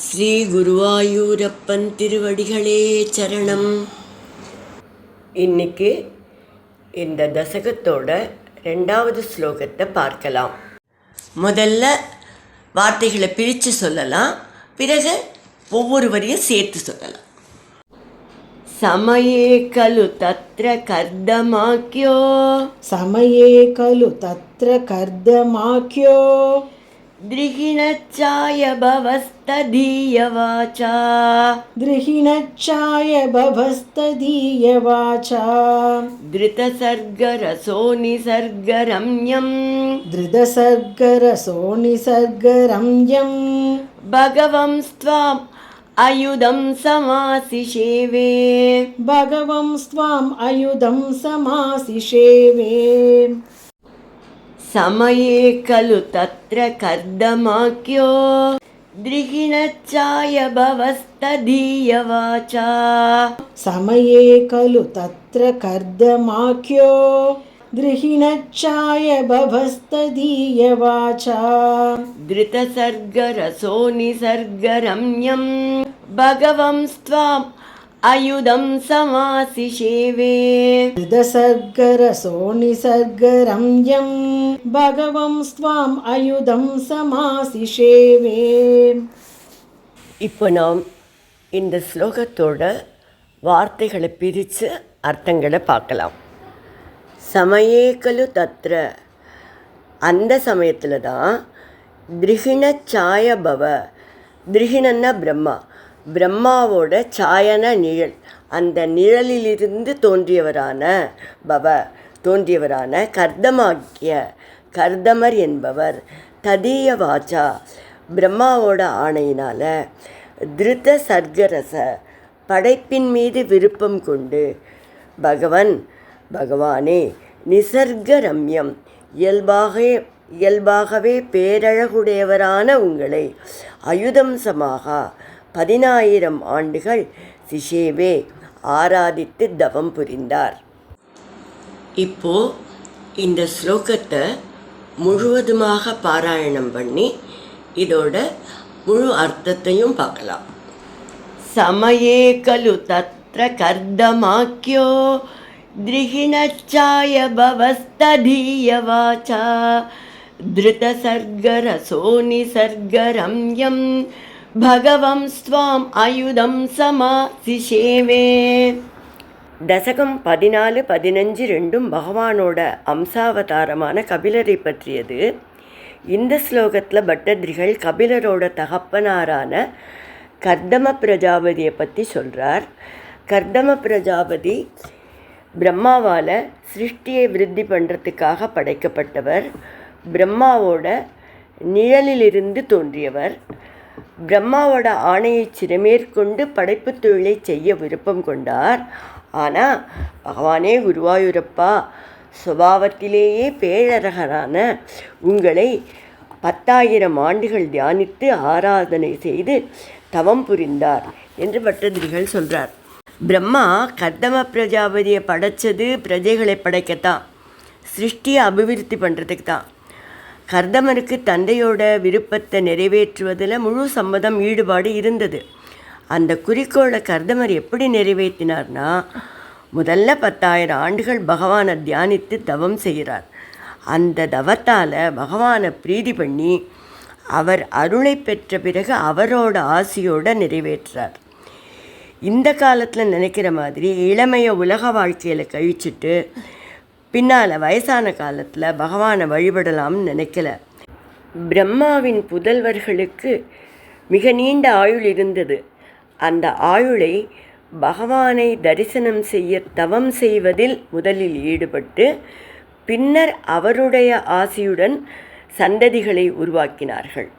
ஸ்ரீ குருவாயூரப்பன் திருவடிகளே சரணம். இன்னைக்கு இந்த தசகத்தோட 2வது ஸ்லோகத்தை பார்க்கலாம். முதல்ல வார்த்தைகளை பிரித்து சொல்லலாம், பிறகு ஒவ்வொரு வரியும் சேர்த்து சொல்லலாம். சமயே கலு தத்ர கர்தமாக்யோ, சமயே கலு தத்ர கர்தமாக்யோ, द्रिहिणच्चाय भवस्तदीयवाचा, द्रिहिणच्चाय भवस्तदीयवाचा, धृतसर्गरसो निसर्गरम्यं, धृतसर्गरसो निसर्गरम्यं, भगवंस्त्वाम् अयुधं समासिषेवे, भगवंस्त्वाम् अयुधं समासिषेवे. समये खलु तत्र कर्दमाक्यो, द्रिहिणच्चाय भवस्तदीयवाचा, समये खलु तत्र कर्दमाक्यो, द्रिहिणच्चाय भवस्तदीयवाचा, धृतसर्गरसो निसर्गरम्यं, भगवंस्त्वाम् अयुधं समासिषेवे, धृतसर्गरसो निसर्गरम्यं, भगवंस्त्वाम् अयुधं समासिषेवे. இப்போ நாம் இந்த ஸ்லோகத்தோட வார்த்தைகளை பிரித்து அர்த்தங்களை பார்க்கலாம். சமயே கலு தத்ர, அந்த சமயத்தில் தான் திரிகிண சாய பவ, திரிகிணன்னா பிரம்மா, பிரம்மாவோட சாயன நிழல், அந்த நிழலிலிருந்து தோன்றியவரான கர்தமாக்கிய, கர்தமர் என்பவர் ததீய வாச்சா, பிரம்மாவோட ஆணையினால், திருத சர்க்கரச, படைப்பின் மீது விருப்பம் கொண்டு, பகவானே நிசர்கரம்யம், இயல்பாகவே பேரழகுடையவரான உங்களை அயுதம்சமாக 10,000 ஆண்டுகள் சிஷேவே ஆராதித்து தவம் புரிந்தார். இப்போ இந்த ஸ்லோகத்தை முழுவதுமாக பாராயணம் பண்ணி இதோட முழு அர்த்தத்தையும் பார்க்கலாம். சமயே கலு தத்ர கர்தமாக்யோ, திரிகிணச்சாய பவஸ்ததீயவாச்சா, திருதசர்கரசோ நிசர்கரம்யம், பகவம்ஸ்த்வாம் அயுதம் சமாசிஷேவே. தசகம் 14, 15 ரெண்டும் பகவானோட அம்சாவதாரமான கபிலரை பற்றியது. இந்த ஸ்லோகத்தில் பட்டதிரிகள் கபிலரோட தகப்பனாரான கர்தம பிரஜாபதியை பற்றி சொல்கிறார். கர்தம பிரஜாபதி பிரம்மாவால் சிருஷ்டியை விருத்தி பண்ணுறதுக்காக படைக்கப்பட்டவர், பிரம்மாவோட நிழலிலிருந்து தோன்றியவர். பிரம்மாவோட ஆணையை சிறமேற்கொண்டு படைப்பு தொழிலை செய்ய விருப்பம் கொண்டார். ஆனால் பகவானே குருவாயூரப்பா, சுபாவத்திலேயே பேழரகரான உங்களை 10,000 ஆண்டுகள் தியானித்து ஆராதனை செய்து தவம் புரிந்தார் என்று பட்டதிரிகள் சொல்கிறார். பிரம்மா கர்தம பிரஜாபதியை படைத்தது பிரஜைகளை படைக்கத்தான், சிருஷ்டியை அபிவிருத்தி பண்ணுறதுக்கு தான். கர்தமருக்கு தந்தையோட விருப்பத்தை நிறைவேற்றுவதில் முழு சம்மதம், ஈடுபாடு இருந்தது. அந்த குறிக்கோளை கர்தமர் எப்படி நிறைவேற்றினார்னா, முதல்ல 10,000 ஆண்டுகள் பகவானை தியானித்து தவம் செய்கிறார். அந்த தவத்தால் பகவானை பிரீதி பண்ணி அவர் அருளை பெற்ற பிறகு அவரோட ஆசியோடு நிறைவேற்றார். இந்த காலத்தில் நினைக்கிற மாதிரி இளமையை உலக வாழ்க்கையில் கழிச்சிட்டு பின்னால் வயசான காலத்தில் பகவானை வழிபடலாம்னு நினைக்கல. பிரம்மாவின் புதல்வர்களுக்கு மிக நீண்ட ஆயுள் இருந்தது. அந்த ஆயுளை பகவானை தரிசனம் செய்ய தவம் செய்வதில் முதலில் ஈடுபட்டு பின்னர் அவருடைய ஆசியுடன் சந்ததிகளை உருவாக்கினார்கள்.